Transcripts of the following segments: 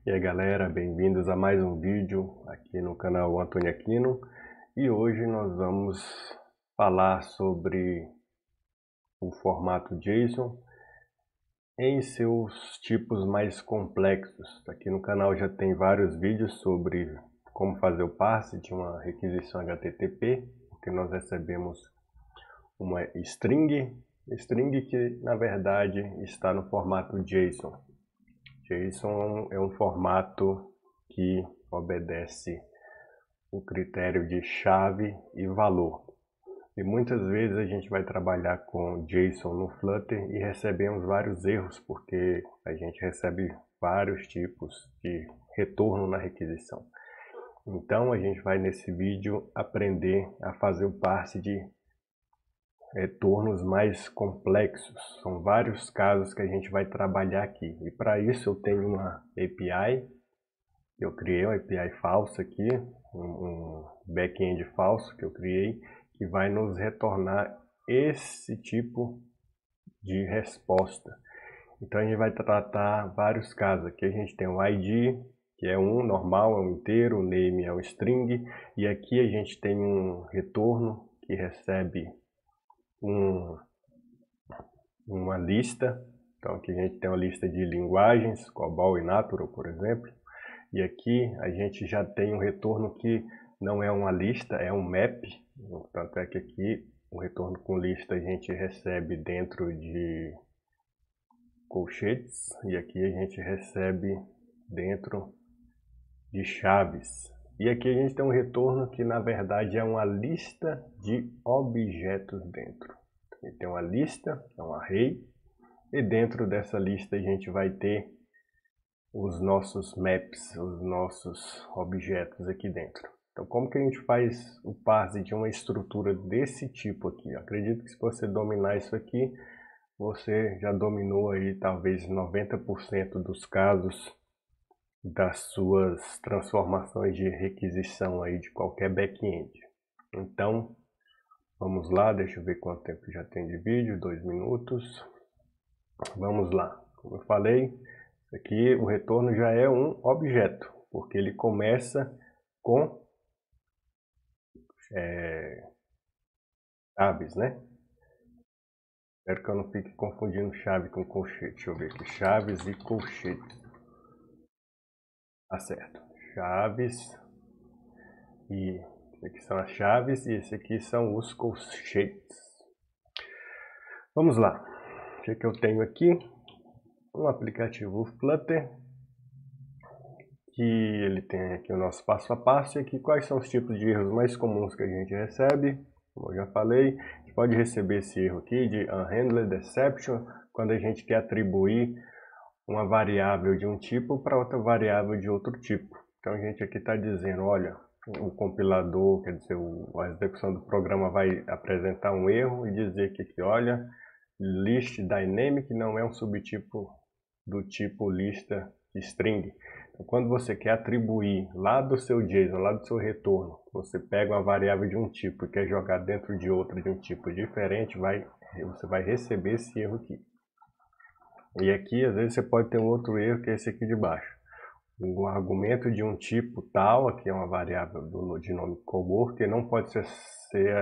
E aí galera, bem-vindos a mais um vídeo aqui no canal Antônio Aquino. E hoje nós vamos falar sobre o formato JSON em seus tipos mais complexos. Aqui no canal já tem vários vídeos sobre como fazer o parse de uma requisição HTTP, que nós recebemos uma string que na verdade está no formato JSON. JSON é um formato que obedece o critério de chave e valor. E muitas vezes a gente vai trabalhar com JSON no Flutter e recebemos vários erros, porque a gente recebe vários tipos de retorno na requisição. Então a gente vai nesse vídeo aprender a fazer o parse de retornos mais complexos. São vários casos que a gente vai trabalhar aqui. E para isso eu tenho uma API. Eu criei uma API falsa aqui, um back-end falso que eu criei, que vai nos retornar esse tipo de resposta. Então a gente vai tratar vários casos. Aqui a gente tem um ID, que é um normal, é um inteiro, o name é um string, e aqui a gente tem um retorno que recebe uma lista. Então aqui a gente tem uma lista de linguagens, COBOL e Natural, por exemplo. E aqui a gente já tem um retorno que não é uma lista, é um map. Tanto é que aqui o retorno com lista a gente recebe dentro de colchetes e aqui a gente recebe dentro de chaves. E aqui a gente tem um retorno que na verdade é uma lista de objetos dentro. E tem uma lista, é um array, e dentro dessa lista a gente vai ter os nossos maps, os nossos objetos aqui dentro. Então como que a gente faz o parse de uma estrutura desse tipo aqui? Eu acredito que se você dominar isso aqui, você já dominou aí talvez 90% dos casos das suas transformações de requisição aí de qualquer back-end. Então, vamos lá, deixa eu ver quanto tempo já tem de vídeo, 2 minutos. Vamos lá, como eu falei, aqui o retorno já é um objeto, porque ele começa com chaves, né? Espero que eu não fique confundindo chave com colchete. Deixa eu ver aqui, chaves e colchete. Tá certo. Chaves e esse aqui são as chaves e esse aqui são os colchetes. Vamos lá. O que eu tenho aqui? Um aplicativo Flutter que ele tem aqui o nosso passo a passo e aqui quais são os tipos de erros mais comuns que a gente recebe. Como eu já falei, a gente pode receber esse erro aqui de unhandled exception quando a gente quer atribuir uma variável de um tipo para outra variável de outro tipo. Então a gente aqui está dizendo, olha, o compilador, quer dizer, a execução do programa vai apresentar um erro e dizer que olha, list dynamic não é um subtipo do tipo lista string. Então, quando você quer atribuir lá do seu JSON, lá do seu retorno, você pega uma variável de um tipo e quer jogar dentro de outra de um tipo diferente, você vai receber esse erro aqui. E aqui, às vezes, você pode ter um outro erro que é esse aqui de baixo. O argumento de um tipo tal, aqui é uma variável de nome coworker, não pode ser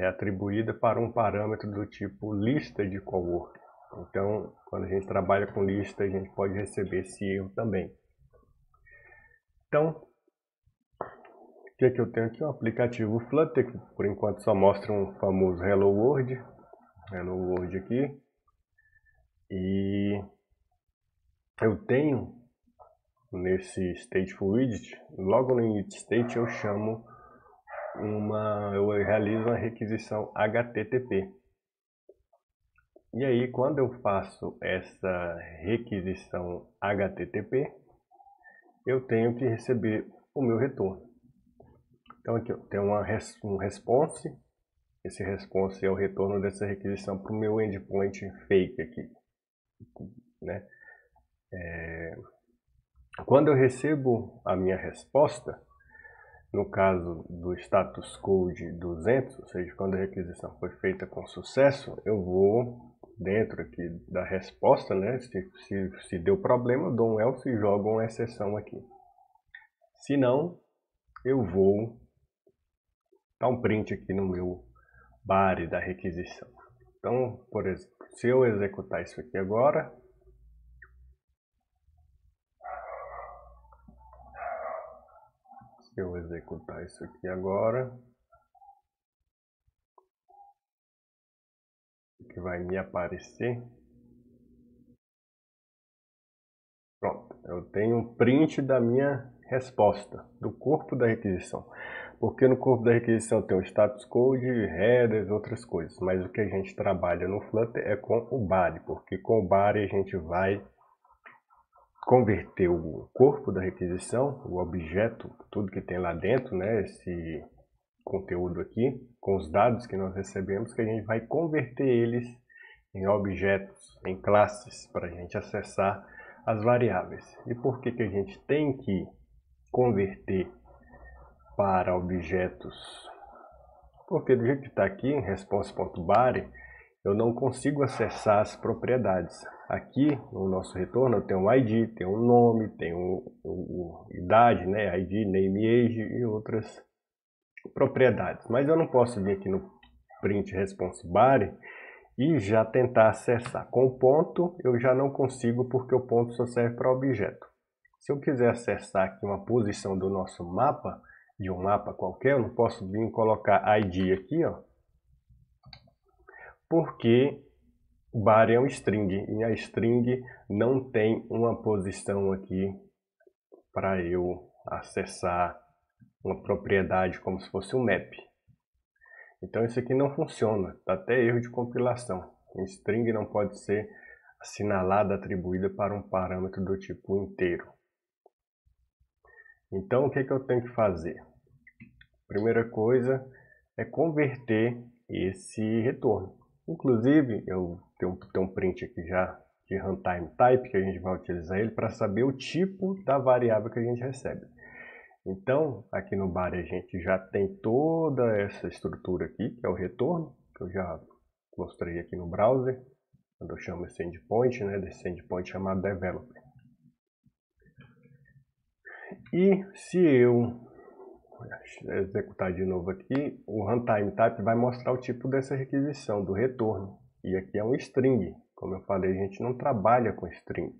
atribuída para um parâmetro do tipo lista de coworker. Então, quando a gente trabalha com lista, a gente pode receber esse erro também. Então, o que eu tenho aqui? Um aplicativo Flutter, que por enquanto só mostra um famoso Hello World. Hello World aqui. E eu tenho nesse Stateful Widget, logo no init state eu realizo uma requisição HTTP. E aí, quando eu faço essa requisição HTTP, eu tenho que receber o meu retorno. Então aqui eu tenho um response. Esse response é o retorno dessa requisição para o meu endpoint fake aqui, né? Quando eu recebo a minha resposta, no caso do status code 200, ou seja, quando a requisição foi feita com sucesso, eu vou dentro aqui da resposta, né? Se deu problema, eu dou um else e jogo uma exceção aqui. Se não, eu vou dar um print aqui no meu body da requisição. Então, por exemplo, se eu executar isso aqui agora, o que vai me aparecer? Pronto, eu tenho um print da minha resposta, do corpo da requisição. Porque no corpo da requisição tem o status code, headers, outras coisas. Mas o que a gente trabalha no Flutter é com o body, porque com o body a gente vai converter o corpo da requisição, o objeto, tudo que tem lá dentro, né, esse conteúdo aqui, com os dados que nós recebemos, que a gente vai converter eles em objetos, em classes, para a gente acessar as variáveis. E por que a gente tem que converter para objetos? Porque do jeito que está aqui em response.body, eu não consigo acessar as propriedades. Aqui no nosso retorno eu tenho um ID, tenho um nome, tenho idade, né? ID, name, age e outras propriedades. Mas eu não posso vir aqui no print response body e já tentar acessar. Com o ponto eu já não consigo, porque o ponto só serve para objeto. Se eu quiser acessar aqui uma posição do nosso mapa, de um mapa qualquer, eu não posso vir colocar ID aqui, ó, porque o body é um string e a string não tem uma posição aqui para eu acessar uma propriedade como se fosse um map. Então isso aqui não funciona, dá até erro de compilação. Um string não pode ser assinalada, atribuída para um parâmetro do tipo inteiro. Então o que eu tenho que fazer? Primeira coisa é converter esse retorno. Inclusive eu tenho um print aqui já de runtime type, que a gente vai utilizar ele para saber o tipo da variável que a gente recebe. Então, aqui no body a gente já tem toda essa estrutura aqui, que é o retorno, que eu já mostrei aqui no browser, quando eu chamo esse endpoint, né, desse endpoint chamado developer. E se eu executar de novo aqui, o runtime type vai mostrar o tipo dessa requisição, do retorno. E aqui é um string. Como eu falei, a gente não trabalha com string.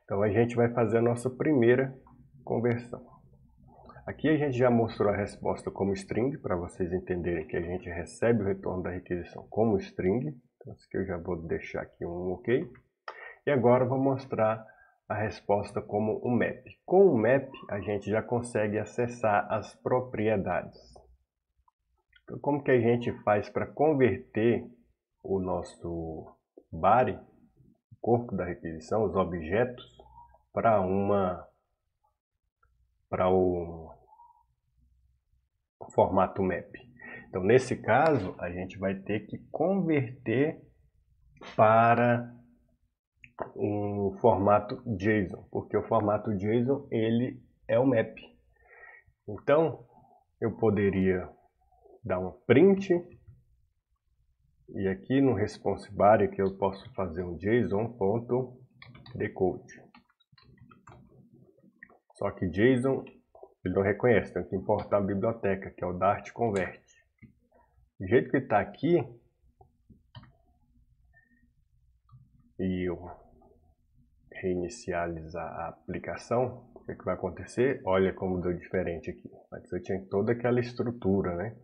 Então a gente vai fazer a nossa primeira conversão. Aqui a gente já mostrou a resposta como string, para vocês entenderem que a gente recebe o retorno da requisição como string. Então isso aqui eu já vou deixar aqui um OK. E agora eu vou mostrar a resposta como um map. Com o map a gente já consegue acessar as propriedades. Então como que a gente faz para converter o nosso body, o corpo da requisição, os objetos, para o formato map? Então nesse caso a gente vai ter que converter para um formato JSON, porque o formato JSON ele é o map. Então eu poderia dar um print e aqui no response body que eu posso fazer um JSON.decode. Só que JSON ele não reconhece, tem que importar a biblioteca, que é o Dart Convert. Do jeito que está aqui, e eu reinicializar a aplicação, o que vai acontecer? Olha como deu diferente aqui. Antes eu tinha toda aquela estrutura, né?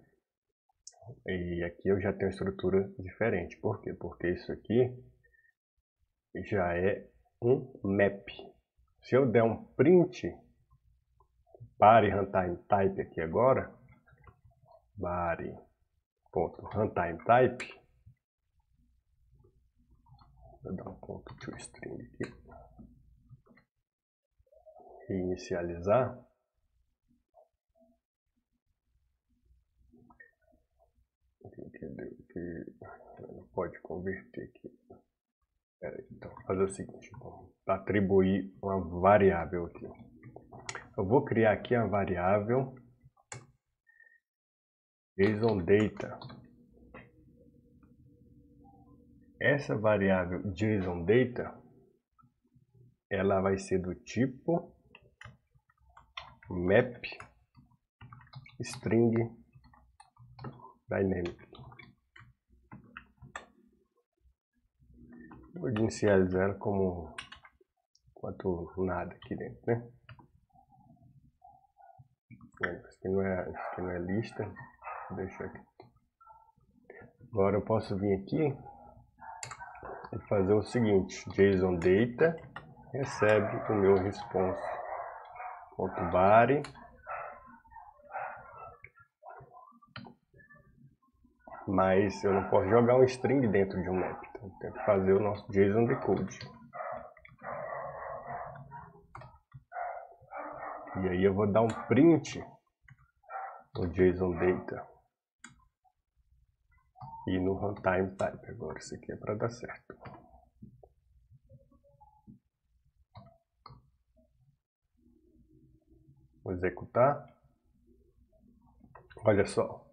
E aqui eu já tenho estrutura diferente. Por quê? Porque isso aqui já é um map. Se eu der um print body runtime type aqui agora, body.runtime type, vou dar um ponto to string aqui, reinicializar, entendeu que não pode converter aqui. Então, vou fazer o seguinte, para atribuir uma variável aqui. Eu vou criar aqui a variável JSON Data. essa variável JSON_data, ela vai ser do tipo map string dynamic. Vou inicializar ela como quanto nada aqui dentro, né? Isso aqui não é lista, deixa aqui. Agora eu posso vir aqui e fazer o seguinte: JSON_data recebe o meu response.body mas eu não posso jogar um string dentro de um map, então eu tenho que fazer o nosso JSON decode. E aí eu vou dar um print no JSON_data e no runtime type. Agora isso aqui é para dar certo. Vou executar. Olha só.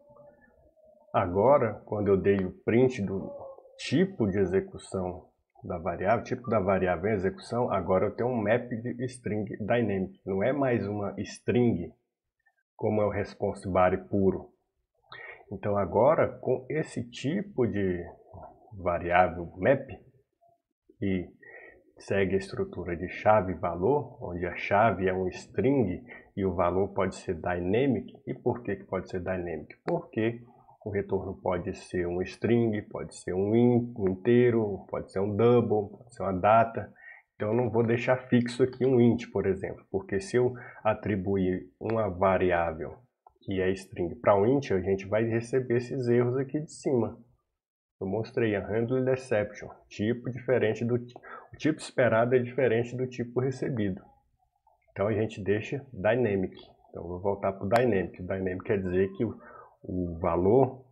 Agora, quando eu dei o print do tipo de execução da variável, tipo da variável em execução, agora eu tenho um map de string dynamic. Não é mais uma string, como é o response body puro. Então agora, com esse tipo de variável map, que segue a estrutura de chave e valor, onde a chave é um string e o valor pode ser dynamic. E por que pode ser dynamic? Porque o retorno pode ser um string, pode ser um inteiro, pode ser um double, pode ser uma data. Então eu não vou deixar fixo aqui um int, por exemplo, porque se eu atribuir uma variável que é string para um int, a gente vai receber esses erros aqui de cima. Eu mostrei a handle deception, tipo diferente do o tipo esperado é diferente do tipo recebido. Então a gente deixa dynamic. Então eu vou voltar para o dynamic. O dynamic quer dizer que o valor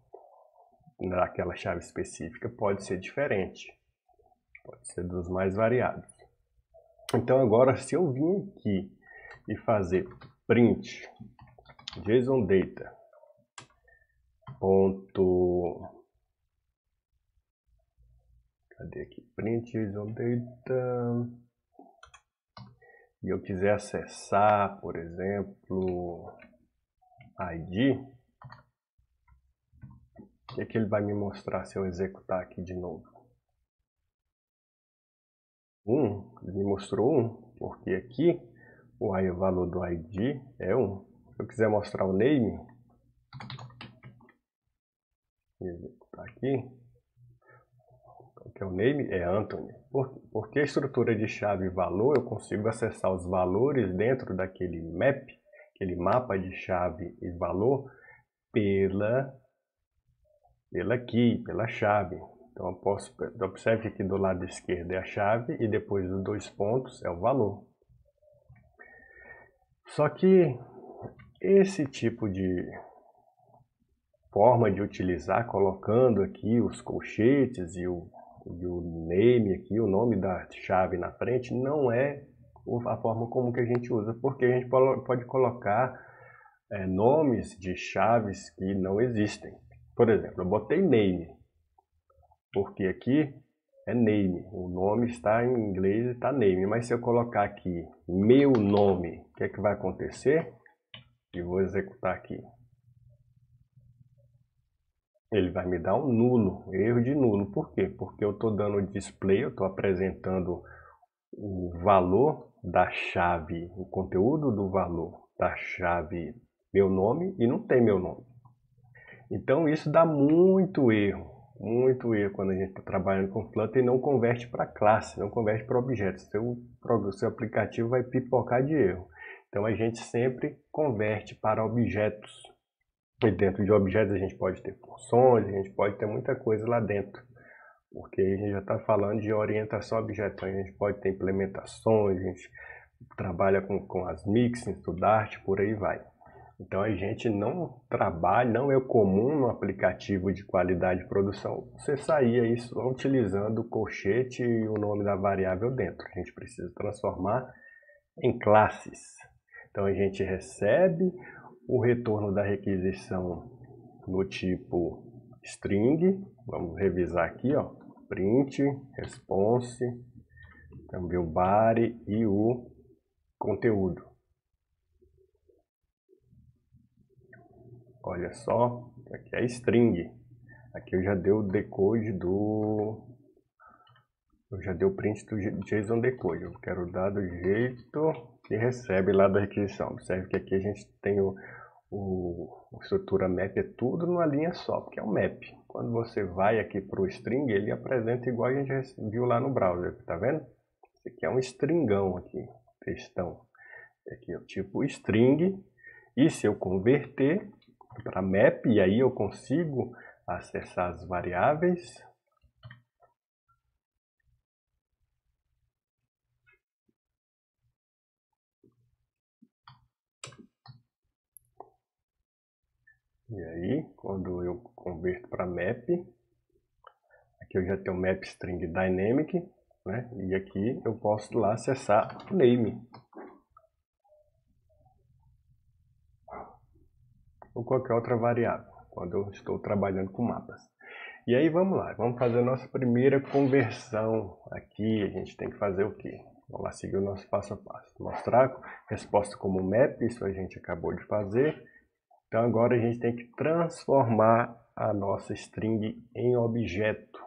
daquela chave específica pode ser diferente, pode ser dos mais variados. Então agora, se eu vim aqui e fazer print JSON_data cadê aqui? Print JSON_data e eu quiser acessar, por exemplo, ID, o que é que ele vai me mostrar se eu executar aqui de novo? Ele me mostrou 1, porque aqui o valor do ID é 1. Se eu quiser mostrar o name, executar aqui, qual que é o name? É Anthony. Porque a estrutura de chave e valor, eu consigo acessar os valores dentro daquele map, aquele mapa de chave e valor, pela key, pela chave. Então eu posso, observe que aqui do lado esquerdo é a chave e depois dos 2 pontos é o valor. Só que esse tipo de forma de utilizar, colocando aqui os colchetes e o name aqui, o nome da chave na frente, não é a forma como que a gente usa, porque a gente pode colocar nomes de chaves que não existem. Por exemplo, eu botei name, porque aqui é name, o nome está em inglês e está name, mas se eu colocar aqui meu nome, o que é que vai acontecer? E vou executar aqui. Ele vai me dar um nulo, erro de nulo. Por quê? Porque eu estou dando display, eu estou apresentando o valor da chave, o conteúdo do valor da chave meu nome e não tem meu nome. Então isso dá muito erro quando a gente está trabalhando com Flutter e não converte para classe, não converte para objetos. Seu aplicativo vai pipocar de erro. Então a gente sempre converte para objetos. E dentro de objetos a gente pode ter funções, a gente pode ter muita coisa lá dentro. Porque a gente já está falando de orientação a objetos, a gente pode ter implementações, a gente trabalha com as mixins, do Dart, por aí vai. Então a gente não trabalha, não é comum no aplicativo de qualidade de produção você sair aí só utilizando o colchete e o nome da variável dentro. A gente precisa transformar em classes. Então a gente recebe o retorno da requisição no tipo string. Vamos revisar aqui, ó. print, response, também o body e o conteúdo. Olha só, aqui é a string. Aqui eu já dei o decode eu já dei o print do JSON decode. Eu quero dar do jeito que recebe lá da requisição. Observe que aqui a gente tem a estrutura map, é tudo numa linha só, porque é um map. Quando você vai aqui para o string, ele apresenta igual a gente viu lá no browser, tá vendo? Esse aqui é um stringão aqui, textão. Aqui é o tipo string, e se eu converter para map, e aí eu consigo acessar as variáveis. E aí, quando eu converto para map, aqui eu já tenho o map string dynamic, né? E aqui eu posso lá acessar o name. Ou qualquer outra variável, quando eu estou trabalhando com mapas. E aí vamos lá, vamos fazer a nossa primeira conversão. Aqui a gente tem que fazer o quê? Vamos lá seguir o nosso passo a passo. Mostrar resposta como map, isso a gente acabou de fazer. Então agora a gente tem que transformar a nossa string em objeto.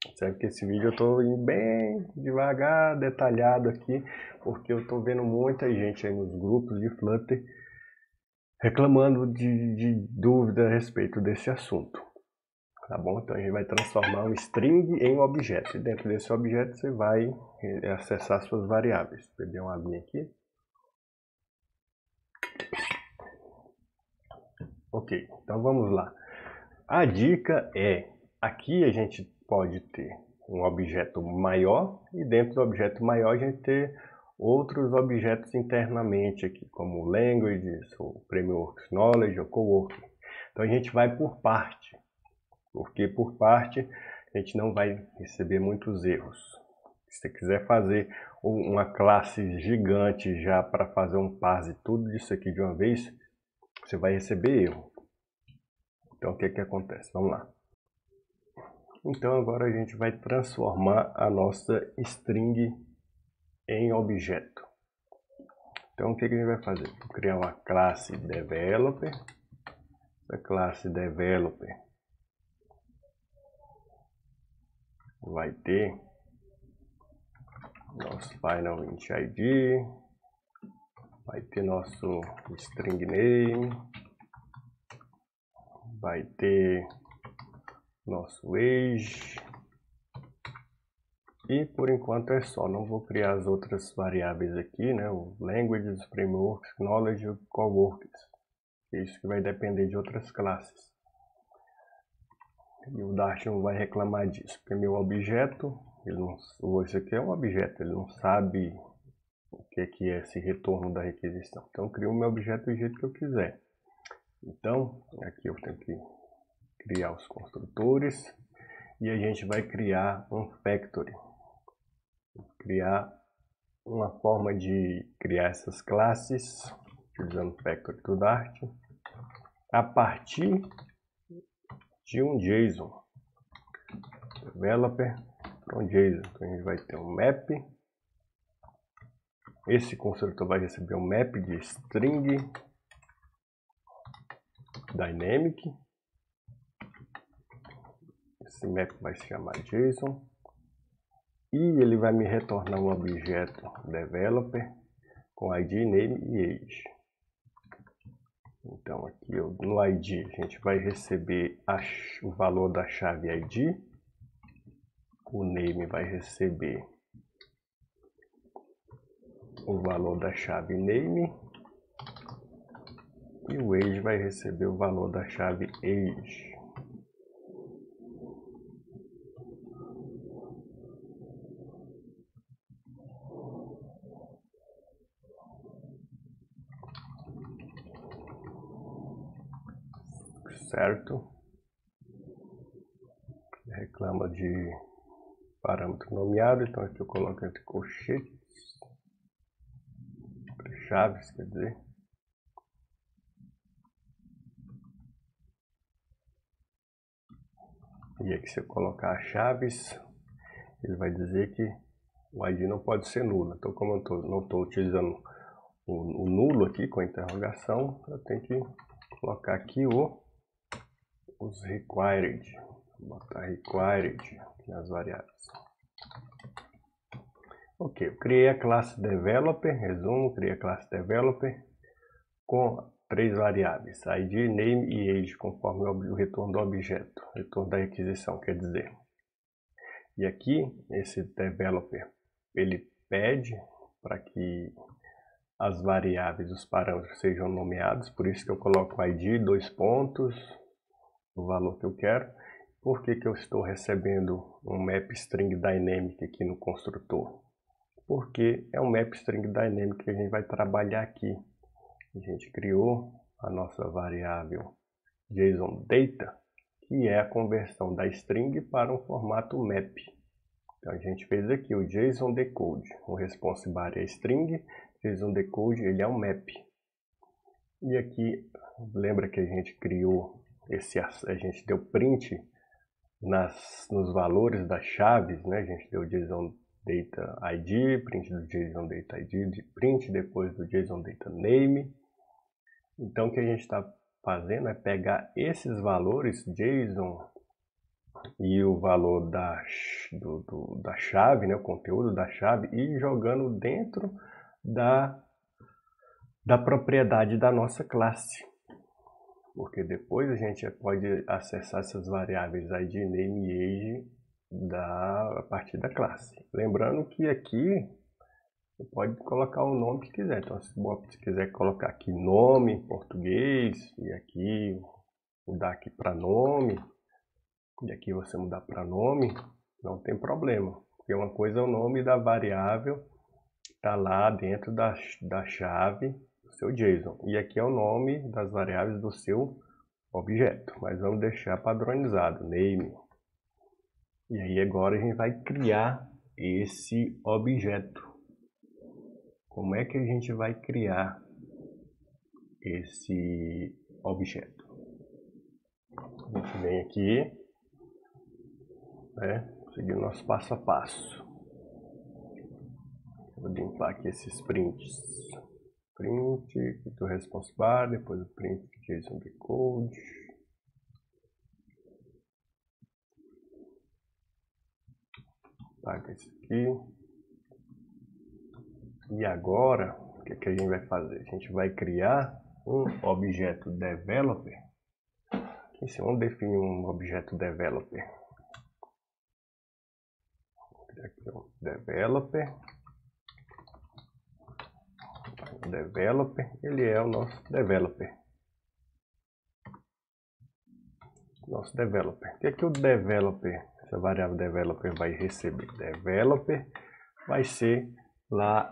Observe que esse vídeo eu estou indo bem devagar, detalhado aqui, porque eu estou vendo muita gente aí nos grupos de Flutter reclamando de dúvida a respeito desse assunto. Tá bom? Então a gente vai transformar um string em um objeto. E dentro desse objeto você vai acessar suas variáveis. Vou beber uma aguinha aqui. Ok, então vamos lá. A dica é, aqui a gente pode ter um objeto maior e dentro do objeto maior a gente ter outros objetos internamente aqui, como languages, ou frameworks knowledge, ou coworking. Então a gente vai por parte, porque por parte a gente não vai receber muitos erros. Se você quiser fazer uma classe gigante já para fazer um parse tudo isso aqui de uma vez, você vai receber erro. Então o que que acontece? Vamos lá. Então agora a gente vai transformar a nossa string em objeto. Então o que que a gente vai fazer? Vou criar uma classe developer. Essa classe developer vai ter nosso final int id, vai ter nosso string name, vai ter nosso age, e por enquanto é só, não vou criar as outras variáveis aqui, né? O languages, frameworks, knowledge e coworkers. Isso que vai depender de outras classes. E o Dart não vai reclamar disso, porque meu objeto, esse aqui é um objeto, ele não sabe o que é esse retorno da requisição. Então eu crio o meu objeto do jeito que eu quiser. Então aqui eu tenho que criar os construtores e a gente vai criar um factory. Criar uma forma de criar essas classes utilizando o factory do Dart a partir de um JSON. Developer from JSON. Então a gente vai ter um map. Esse construtor vai receber um map de string dynamic. Esse map vai se chamar JSON. E ele vai me retornar um objeto developer com ID, name e age. Então aqui no ID a gente vai receber o valor da chave ID. O name vai receber o valor da chave name. E o age vai receber o valor da chave age. Certo? Reclama de parâmetro nomeado, então aqui eu coloco entre colchetes, chaves, quer dizer. E aqui se eu colocar chaves, ele vai dizer que o ID não pode ser nulo. Então, como eu não estou utilizando o nulo aqui com a interrogação, eu tenho que colocar aqui os required. Vou botar required nas variáveis. Ok, eu criei a classe developer, resumo, criei a classe developer com 3 variáveis, ID, name e age, conforme o retorno do objeto, retorno da requisição, quer dizer. E aqui, esse developer, ele pede para que as variáveis, os parâmetros sejam nomeados, por isso que eu coloco ID, 2 pontos, o valor que eu quero. Por que eu estou recebendo um map string dynamic aqui no construtor? Porque é um map string dynamic que a gente vai trabalhar aqui. A gente criou a nossa variável JSON Data, que é a conversão da string para um formato map. Então a gente fez aqui o JSON Decode, o response bar é string, JSON Decode ele é um map. E aqui, lembra que a gente criou a gente deu print nos valores das chaves, né? A gente deu JSON Data ID, print do JSON Data ID, print depois do JSON Data Name. Então o que a gente está fazendo é pegar esses valores JSON e o valor da chave, né, o conteúdo da chave, e jogando dentro da propriedade da nossa classe. Porque depois a gente pode acessar essas variáveis ID, name e age a partir da classe. Lembrando que aqui você pode colocar o nome que quiser. Então, se quiser colocar aqui nome em português, e aqui mudar aqui para nome, e aqui você mudar para nome, não tem problema. Porque uma coisa é o nome da variável que está lá dentro da chave do seu JSON. E aqui é o nome das variáveis do seu objeto. Mas vamos deixar padronizado, name. E aí agora a gente vai criar esse objeto. Como é que a gente vai criar esse objeto? A gente vem aqui, né, seguindo nosso passo a passo. Vou limpar aqui esses prints. Print do response bar, depois o print do JSON Decode. Apaga isso aqui. E agora, o que a gente vai fazer? A gente vai criar um objeto developer. Vamos definir um objeto developer. Vou criar aqui um developer. Developer, ele é o nosso developer. Nosso developer. O que é que o developer, essa variável developer vai receber? Developer vai ser lá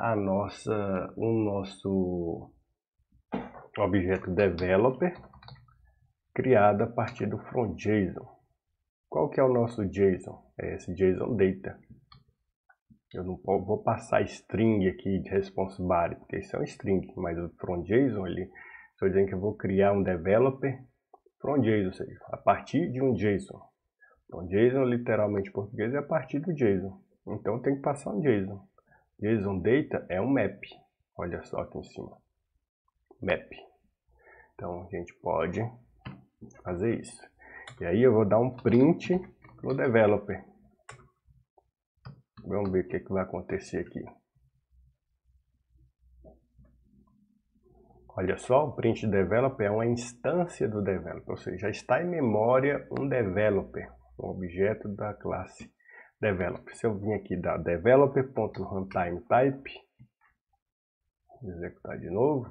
o nosso objeto developer criado a partir do from JSON. Qual que é o nosso JSON? É esse JSON Data. Eu não vou passar string aqui de response bar, porque isso é um string, mas o from JSON, estou dizendo que eu vou criar um developer from JSON, ou seja, a partir de um JSON. Então, JSON, literalmente em português, é a partir do JSON. Então, eu tenho que passar um JSON. JSON Data é um map. Olha só aqui em cima. Map. Então, a gente pode fazer isso. E aí, eu vou dar um print no developer. Vamos ver o que vai acontecer aqui. Olha só, o print developer é uma instância do developer, ou seja, já está em memória um developer, um objeto da classe developer. Se eu vim aqui da developer.runtimeType, executar de novo,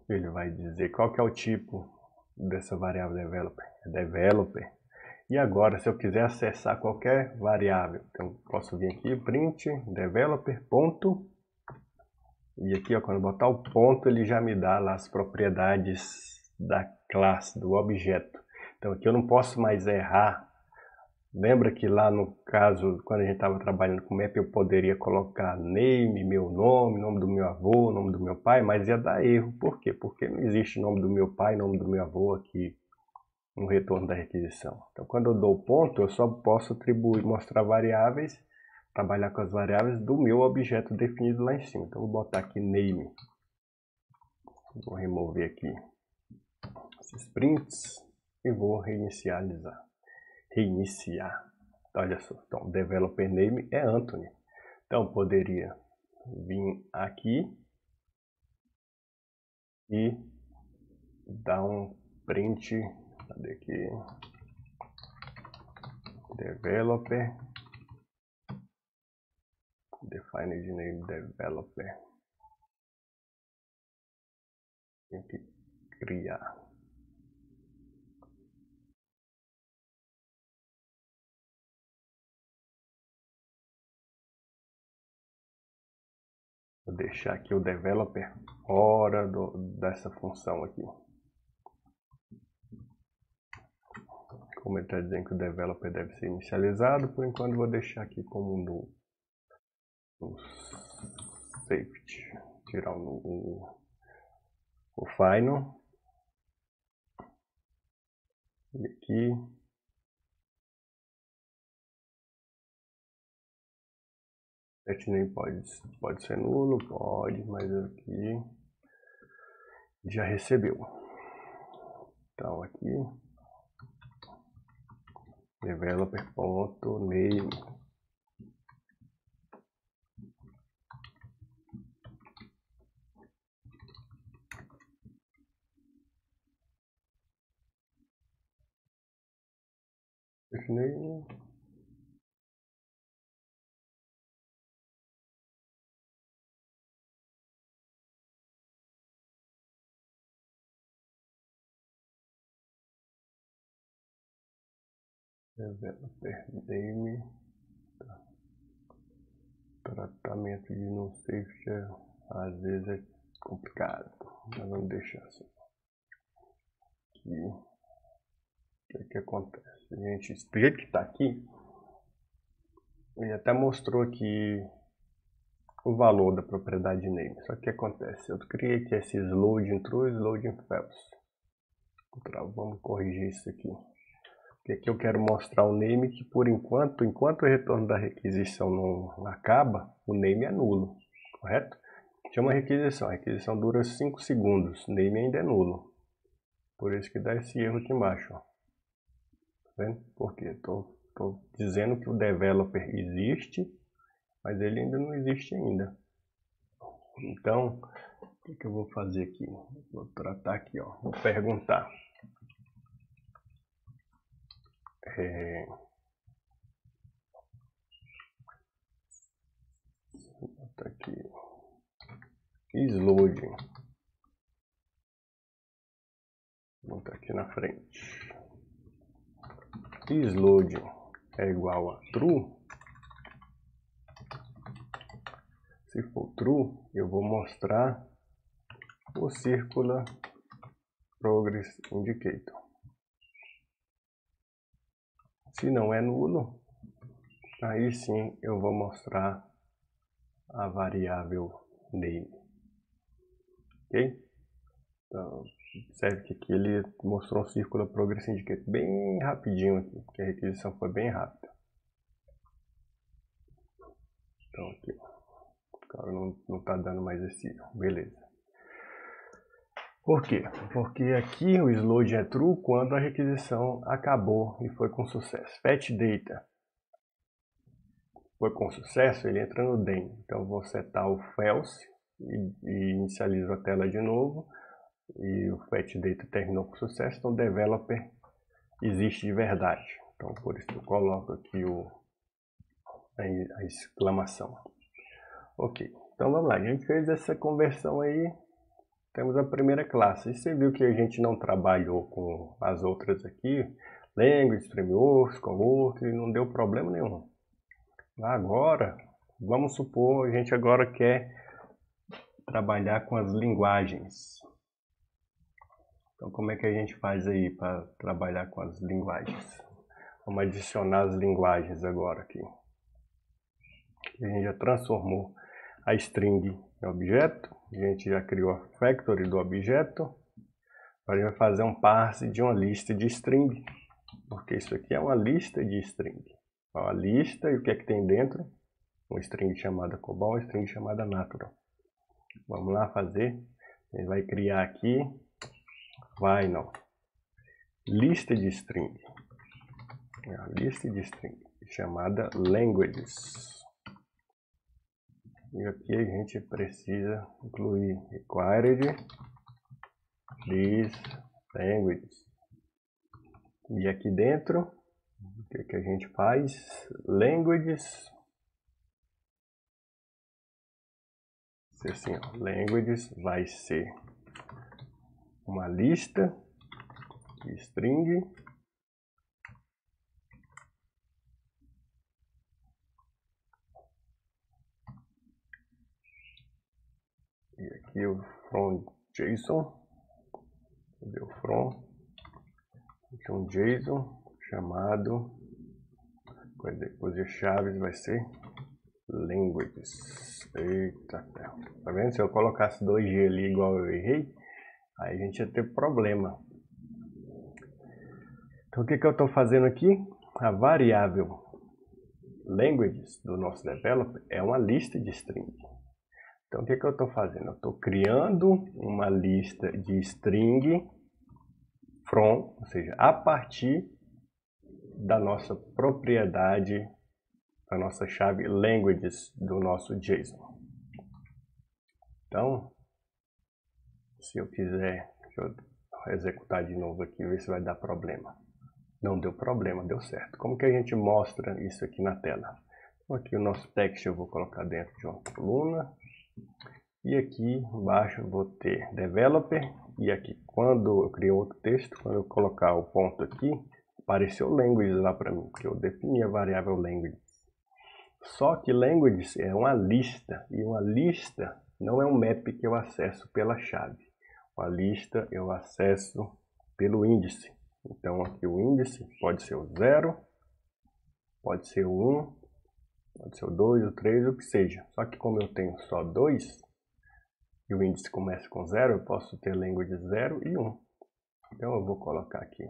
ele vai dizer qual que é o tipo dessa variável developer. É developer. E agora, se eu quiser acessar qualquer variável, então posso vir aqui, print developer ponto, e aqui, ó, quando eu botar o ponto, ele já me dá lá as propriedades da classe, do objeto. Então aqui eu não posso mais errar. Lembra que lá no caso, quando a gente estava trabalhando com map, eu poderia colocar name, meu nome, nome do meu avô, nome do meu pai, mas ia dar erro. Por quê? Porque não existe nome do meu pai, nome do meu avô aqui um retorno da requisição. Então, quando eu dou ponto, eu só posso atribuir, mostrar variáveis, trabalhar com as variáveis do meu objeto definido lá em cima. Então, vou botar aqui name. Vou remover aqui esses prints e vou reiniciar. Olha só, então developer name é Anthony. Então poderia vir aqui e dar um print, cadê aqui? Developer, define de name developer. Tem que criar. Vou deixar aqui o developer fora dessa função aqui. Como ele está dizendo que o developer deve ser inicializado, por enquanto vou deixar aqui como no safety. Tirar o final. E aqui. Setname pode ser nulo, pode, mas aqui já recebeu. Então aqui developer.name. Name. Developer name. Tratamento de não safety às vezes é complicado, mas vamos deixar assim. Aqui. O que acontece? Gente, do jeito que está aqui, ele até mostrou aqui o valor da propriedade name. Só que o que acontece? Eu criei aqui esses loading true e loading false. Vamos corrigir isso aqui. Porque aqui eu quero mostrar o name que por enquanto o retorno da requisição não acaba, o name é nulo, correto? Chama requisição, a requisição dura 5 segundos, name ainda é nulo. Por isso que dá esse erro aqui embaixo, ó. Tá vendo? Porque estou dizendo que o developer existe, mas ele ainda não existe ainda. Então, o que eu vou fazer aqui? Vou tratar aqui, ó. Vou perguntar. Vou botar aqui. Isloading. Vou botar aqui na frente. Isloading é igual a true. Se for true, eu vou mostrar o Circular Progress Indicator. Se não é nulo, aí sim eu vou mostrar a variável name. Ok? Então, observe que aqui ele mostrou um Circular Progress Indicator bem rapidinho aqui, porque a requisição foi bem rápida. Então aqui, agora não está dando mais esse erro, beleza. Por quê? Porque aqui o load é true quando a requisição acabou e foi com sucesso. Fetch data foi com sucesso, ele entra no den. Então vou setar o false e inicializo a tela de novo. E o fetch data terminou com sucesso, então o developer existe de verdade. Então por isso eu coloco aqui a exclamação. Ok, então vamos lá, a gente fez essa conversão aí. Temos a primeira classe. E você viu que a gente não trabalhou com as outras aqui, Language, Frameworks, Cowork, não deu problema nenhum. Agora, vamos supor, a gente agora quer trabalhar com as linguagens. Então, como é que a gente faz aí para trabalhar com as linguagens? Vamos adicionar as linguagens agora aqui. A gente já transformou a string em objeto. A gente já criou a factory do objeto. Agora a gente vai fazer um parse de uma lista de string, porque isso aqui é uma lista de string. Uma lista, e o que é que tem dentro? Uma string chamada COBOL, uma string chamada natural. Vamos lá fazer. A gente vai criar aqui final lista de string. É uma lista de string chamada languages. E aqui a gente precisa incluir required this languages. E aqui dentro, o que a gente faz? Languages. Assim, ó, languages vai ser uma lista de string e aqui o from JSON. Cadê o from? Aqui um JSON chamado, depois de chaves vai ser languages. Eita, tá vendo? Se eu colocasse 2G ali igual eu errei, aí a gente ia ter problema. Então o que eu estou fazendo aqui? A variável languages do nosso developer é uma lista de string. Então o que eu estou fazendo? Eu estou criando uma lista de string from, ou seja, a partir da nossa propriedade, da nossa chave languages do nosso JSON. Então, se eu quiser, deixa eu executar de novo aqui, ver se vai dar problema. Não deu problema, deu certo. Como que a gente mostra isso aqui na tela? Então, aqui o nosso text eu vou colocar dentro de uma coluna. E aqui embaixo eu vou ter developer. E aqui, quando eu criei outro texto, quando eu colocar o ponto aqui, apareceu language lá para mim, porque eu defini a variável language. Só que languages é uma lista, e uma lista não é um map que eu acesso pela chave. Uma lista eu acesso pelo índice. Então aqui o índice pode ser o 0, pode ser o 1, pode ser o 2, o 3, o que seja. Só que como eu tenho só 2, e o índice começa com 0, eu posso ter language 0 e 1. Então eu vou colocar aqui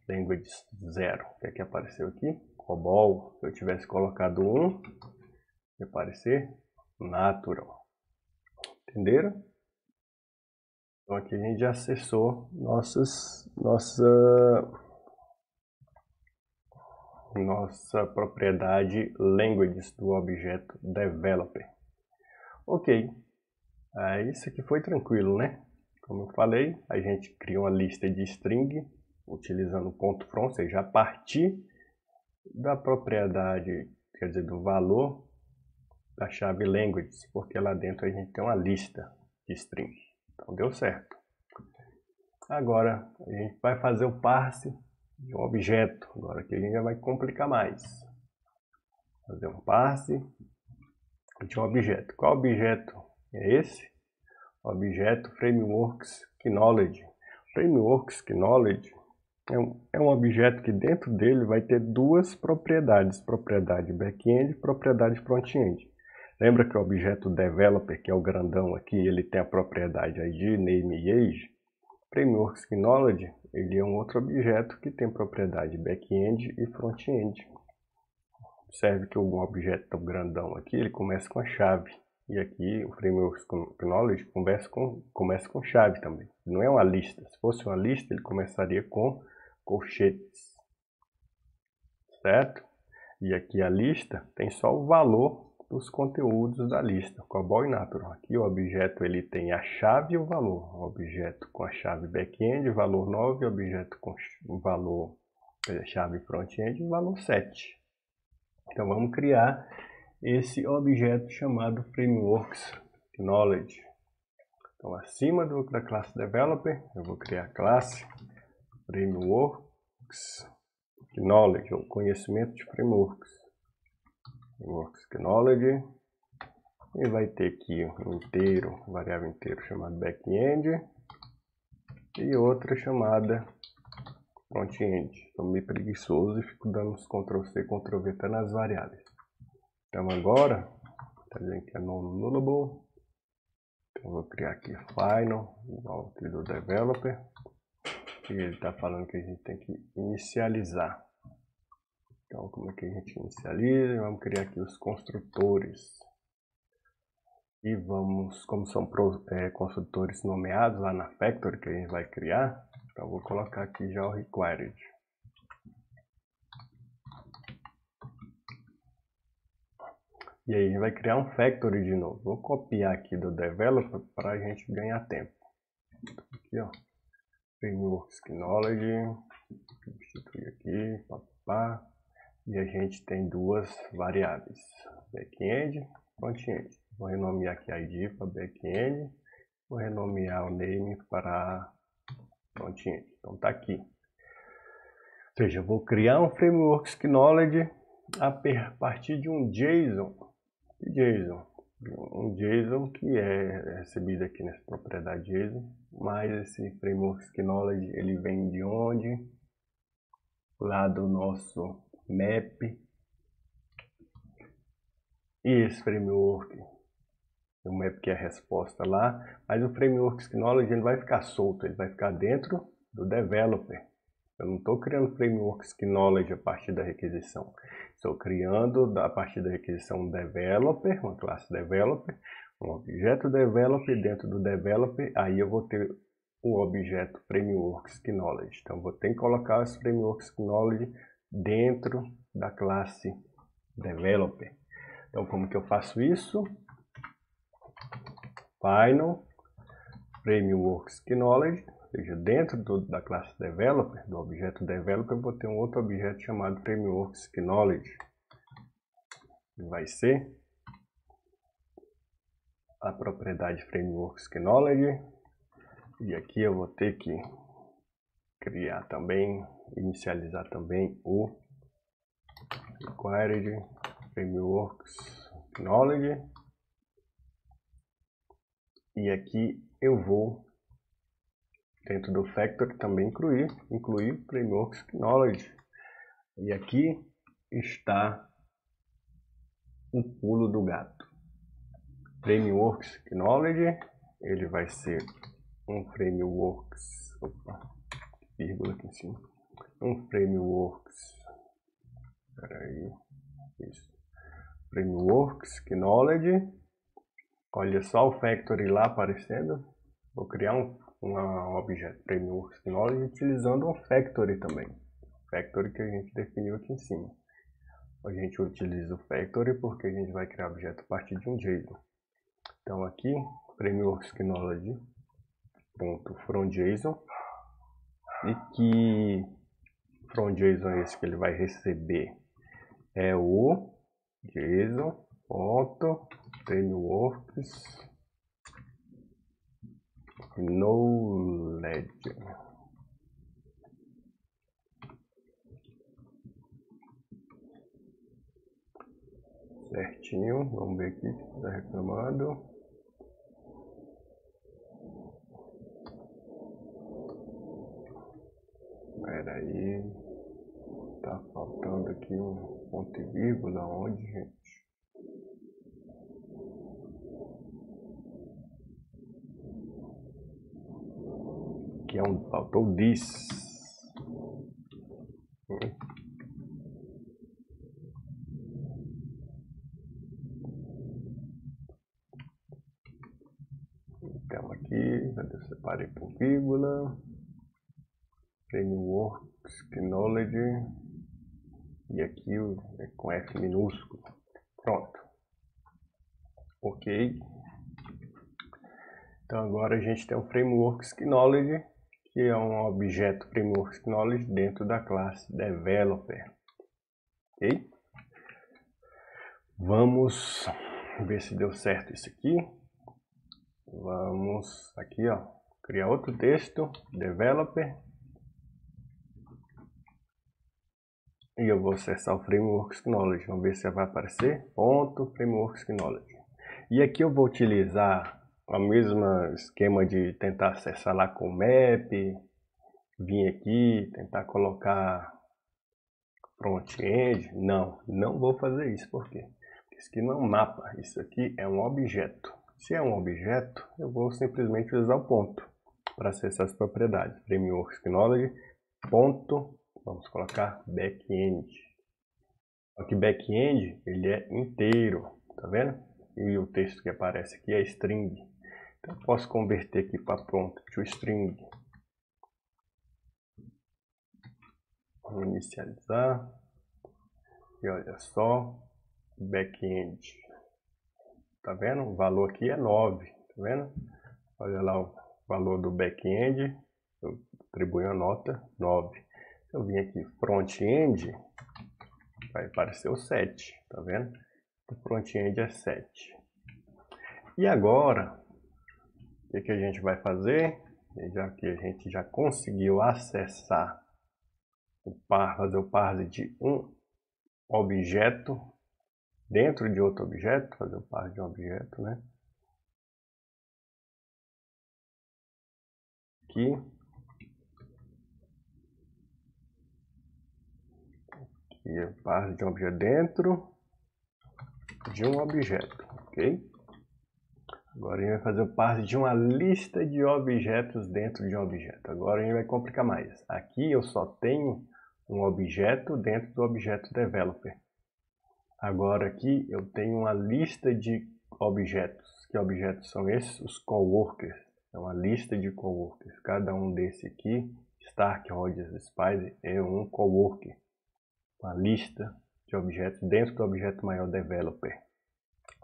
language 0. O que é que apareceu aqui? COBOL. Se eu tivesse colocado 1, ia aparecer natural. Entenderam? Então aqui a gente já acessou nossa propriedade languages do objeto developer. Ok, isso aqui foi tranquilo, né? Como eu falei, a gente criou uma lista de string utilizando o ponto from, ou seja, a partir da propriedade, quer dizer, do valor da chave languages, porque lá dentro a gente tem uma lista de string. Então deu certo. Agora a gente vai fazer o parse de um objeto. Agora aqui a gente já vai complicar mais. Fazer um parse de um objeto. Qual objeto é esse? Objeto Frameworks Knowledge. Frameworks Knowledge é um objeto que dentro dele vai ter duas propriedades. Propriedade back-end e propriedade front-end. Lembra que o objeto developer, que é o grandão aqui, ele tem a propriedade ID, name e age? Frameworks Knowledge, ele é um outro objeto que tem propriedade back-end e front-end. Observe que o objeto tão grandão aqui, ele começa com a chave. E aqui o Frameworks Knowledge começa com chave também. Não é uma lista. Se fosse uma lista, ele começaria com colchetes. Certo? E aqui a lista tem só o valor dos conteúdos da lista, COBOL e natural. Aqui o objeto ele tem a chave e o valor. O objeto com a chave back-end, valor 9, objeto com o valor chave front-end, valor 7. Então vamos criar esse objeto chamado Frameworks Knowledge. Então acima da classe Developer, eu vou criar a classe Frameworks Knowledge, ou conhecimento de frameworks. Frameworks Knowledge, e vai ter aqui um inteiro, variável inteiro chamado back-end e outra chamada front-end. Estou meio preguiçoso e fico dando uns Ctrl+C, Ctrl+V tá nas variáveis. Então agora, está dizendo que é non-nullable, então vou criar aqui final, igual aqui do developer, E ele está falando que a gente tem que inicializar. Então, como é que a gente inicializa? Vamos criar aqui os construtores. E vamos, como são construtores nomeados lá na Factory que a gente vai criar, então eu vou colocar aqui já o required. E aí a gente vai criar um Factory de novo. Vou copiar aqui do Developer para a gente ganhar tempo. Aqui, ó. Frameworks Knowledge. Substituir aqui. Papá. E a gente tem duas variáveis. Backend, front-end. Vou renomear aqui a ID para back-end. Vou renomear o name para front-end. Então tá aqui. Ou seja, eu vou criar um Frameworks Knowledge a partir de um JSON. Um JSON que é recebido aqui nessa propriedade JSON. Mas esse Frameworks Knowledge ele vem de onde? Lá do nosso map. E esse framework, o map que é a resposta lá, mas o Frameworks Knowledge ele vai ficar solto, ele vai ficar dentro do developer. Eu não estou criando Frameworks Knowledge a partir da requisição. Estou criando a partir da requisição developer, uma classe developer, um objeto developer, dentro do developer, aí eu vou ter o objeto Frameworks Knowledge. Então vou ter que colocar os Frameworks Knowledge dentro da classe developer. Então como que eu faço isso? Final Frameworks Knowledge, ou seja, dentro da classe developer, do objeto developer, eu vou ter um outro objeto chamado Frameworks Knowledge. Vai ser a propriedade Frameworks Knowledge. E aqui eu vou ter que criar também, inicializar também o required Frameworks Knowledge. E aqui eu vou, dentro do Factory, também incluir Frameworks Knowledge. E aqui está o pulo do gato. Frameworks Knowledge, ele vai ser um Frameworks, vírgula aqui em cima, um Frameworks, Frameworks Knowledge. Olha só o Factory lá aparecendo. Vou criar um objeto Frameworks Knowledge utilizando um Factory também. Factory que a gente definiu aqui em cima. A gente utiliza o Factory porque a gente vai criar objeto a partir de um JSON. Então aqui, Frameworks Knowledge .from JSON, e que from JSON é esse que ele vai receber é o JSON.frameworks knowledge. Certinho, vamos ver aqui se está reclamando. Espera aí, tá faltando aqui um ponto e vírgula, onde, gente? Aqui é onde faltou o this. Então aqui, eu separei por vírgula. Frameworks Knowledge, e aqui é com F minúsculo. Pronto. Ok. Então agora a gente tem o Frameworks Knowledge, que é um objeto Frameworks Knowledge dentro da classe Developer. Ok? Vamos ver se deu certo isso aqui. Vamos aqui, ó, criar outro texto, Developer. E eu vou acessar o Frameworks Knowledge. Vamos ver se vai aparecer. Ponto Frameworks Knowledge. E aqui eu vou utilizar o mesmo esquema de tentar acessar lá com o map. Vir aqui, tentar colocar front-end. Não vou fazer isso. Por quê? Porque isso aqui não é um mapa. Isso aqui é um objeto. Se é um objeto, eu vou simplesmente usar o ponto. para acessar as propriedades. Frameworks Knowledge, ponto, vamos colocar back-end. Aqui back-end, ele é inteiro, tá vendo? E o texto que aparece aqui é string. Então eu posso converter aqui para prompt to string. Vou inicializar. E olha só, back-end. Tá vendo? O valor aqui é 9, tá vendo? Olha lá o valor do back-end, eu atribuí a nota 9. Se eu vim aqui front-end, vai aparecer o 7, tá vendo? O front-end é 7. E agora, o que a gente vai fazer? Já que a gente já conseguiu acessar fazer o parse de um objeto dentro de outro objeto, fazer o parse de um objeto, né? Aqui. E o parse de um objeto dentro de um objeto, ok? Agora a gente vai fazer o parse de uma lista de objetos dentro de um objeto. Agora a gente vai complicar mais. Aqui eu só tenho um objeto dentro do objeto developer. Agora aqui eu tenho uma lista de objetos. Que objetos são esses? Os coworkers. É uma lista de coworkers. Cada um desse aqui, Stark, Rogers, Spice, é um coworker. Uma lista de objetos dentro do objeto maior developer.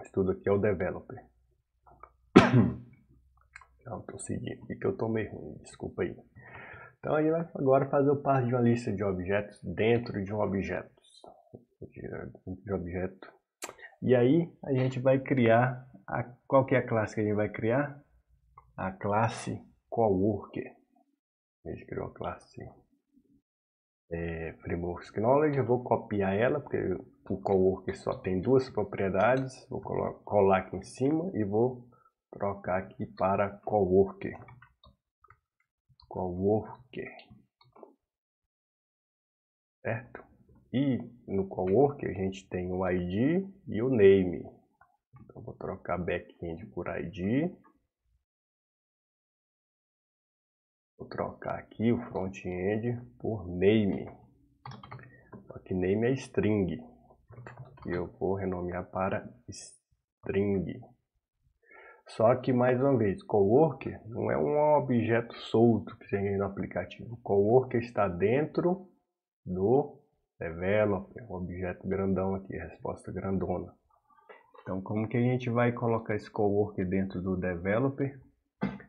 Isso tudo aqui é o developer. Não, estou seguindo aqui que eu estou meio ruim, desculpa aí. Então a gente vai agora fazer o parse de uma lista de objetos dentro de um objeto. De objeto. E aí a gente vai criar, qual que é a classe que a gente vai criar? A classe coworker. A gente criou a classe Frameworks Knowledge, eu vou copiar ela, porque o coworker só tem duas propriedades, vou colar aqui em cima e vou trocar aqui para coworker. Certo? E no coworker a gente tem o ID e o name. Então vou trocar backend por ID. Vou trocar aqui o front-end por name. Só que name é string. E eu vou renomear para string. Só que, mais uma vez, coworker não é um objeto solto que tem no aplicativo. O coworker está dentro do developer, um objeto grandão aqui, resposta grandona. Então, como que a gente vai colocar esse coworker dentro do developer?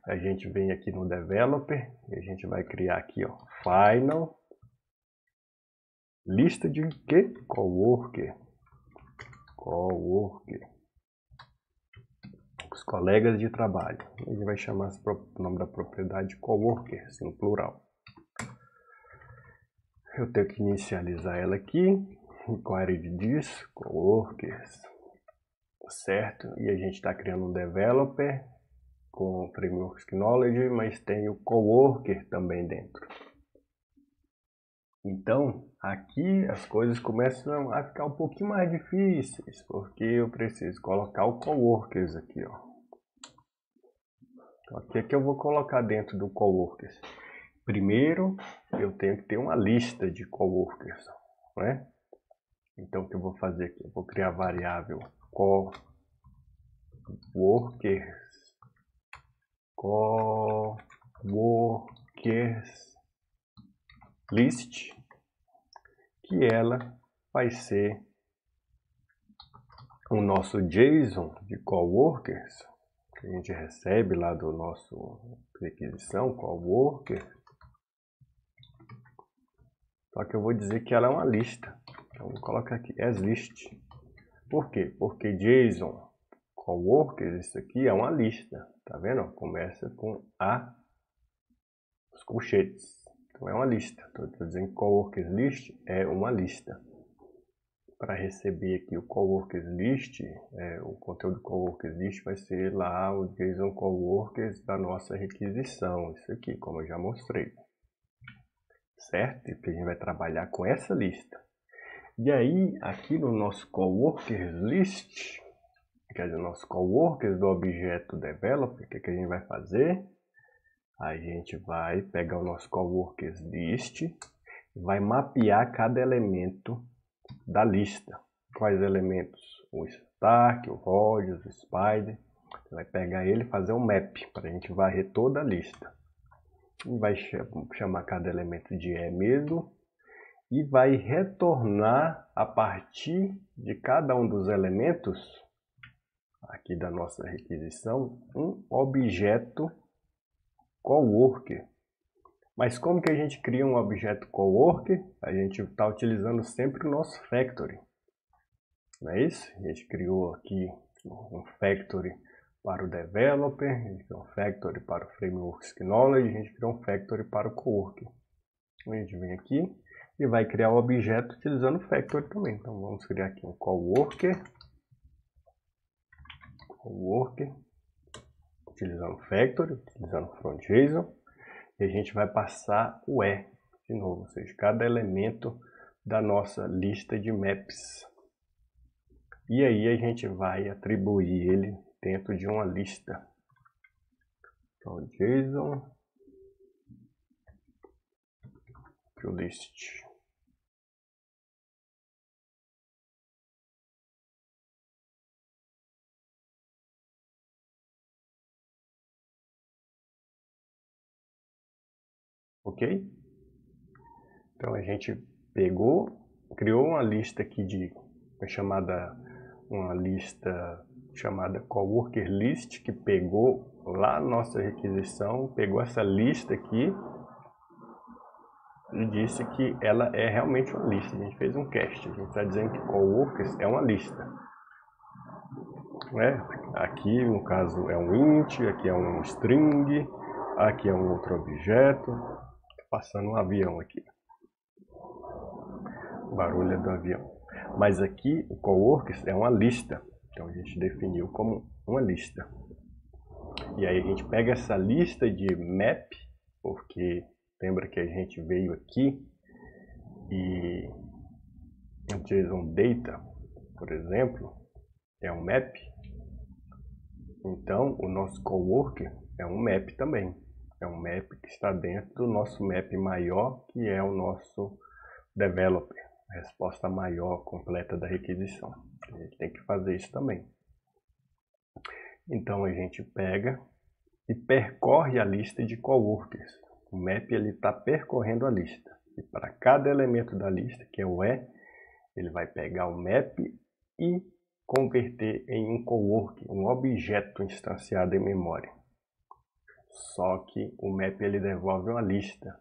A gente vem aqui no developer e a gente vai criar aqui, ó, final lista de que? Coworker. Os colegas de trabalho. A gente vai chamar o nome da propriedade de coworkers, no plural. Eu tenho que inicializar ela aqui, inquiry diz, coworkers, certo? E a gente está criando um developer com Frameworks Knowledge, mas tem o coworker também dentro. Então, aqui as coisas começam a ficar um pouquinho mais difíceis, porque eu preciso colocar o coworkers aqui, ó. Então, o que é que eu vou colocar dentro do coworkers? Primeiro, eu tenho que ter uma lista de coworkers, né? Então, o que eu vou fazer aqui? Eu vou criar a variável coworkers list, que ela vai ser o nosso JSON de coworkers, que a gente recebe lá do nosso requisição, coworker. Só que eu vou dizer que ela é uma lista. Então vou colocar aqui as list. Por quê? Porque JSON coworkers, isso aqui é uma lista. Tá vendo? Começa com os colchetes. Então é uma lista. Estou dizendo que coworkers list é uma lista. Para receber aqui o coworkers list, o conteúdo do coworkers list vai ser lá o JSON coworkers da nossa requisição. Isso aqui, como eu já mostrei. Certo? E que a gente vai trabalhar com essa lista. E aí, aqui no nosso coworkers list, quer dizer, nosso coworkers do objeto developer, o que a gente vai fazer? A gente vai pegar o nosso coworkers list, vai mapear cada elemento da lista. Quais elementos? O Stark, o Rogers, o Spider. Você vai pegar ele e fazer um map para a gente varrer toda a lista. E vai chamar cada elemento de E mesmo e vai retornar a partir de cada um dos elementos aqui da nossa requisição um objeto coworker. Mas como que a gente cria um objeto coworker? A gente está utilizando sempre o nosso factory. Não é isso? A gente criou aqui um factory para o developer, a gente criou um factory para o framework Knowledge, a gente criou um factory para o coworker. A gente vem aqui e vai criar o objeto utilizando o factory também. Então vamos criar aqui um coworker, utilizando o factory, utilizando o front.json, e a gente vai passar o E de novo, ou seja, cada elemento da nossa lista de maps. E aí a gente vai atribuir ele dentro de uma lista. Então, JSON list. Ok? Então a gente criou uma lista aqui uma lista chamada coworker list, que pegou lá a nossa requisição, pegou essa lista aqui e disse que ela é realmente uma lista. A gente fez um cast, a gente está dizendo que coworkers é uma lista. Aqui no caso é um int, aqui é um string, aqui é um outro objeto. Tô passando um avião aqui. Barulho do avião. Mas aqui o coworkers é uma lista. Então a gente definiu como uma lista. E aí a gente pega essa lista de map, porque lembra que a gente veio aqui e o JSON Data, por exemplo, é um map. Então o nosso coworker é um map também. É um map que está dentro do nosso map maior, que é o nosso developer. A resposta maior, completa da requisição. A gente tem que fazer isso também. Então a gente pega e percorre a lista de coworkers. O map está percorrendo a lista. E para cada elemento da lista, que é o E, ele vai pegar o map e converter em um coworker, um objeto instanciado em memória. Só que o map ele devolve uma lista.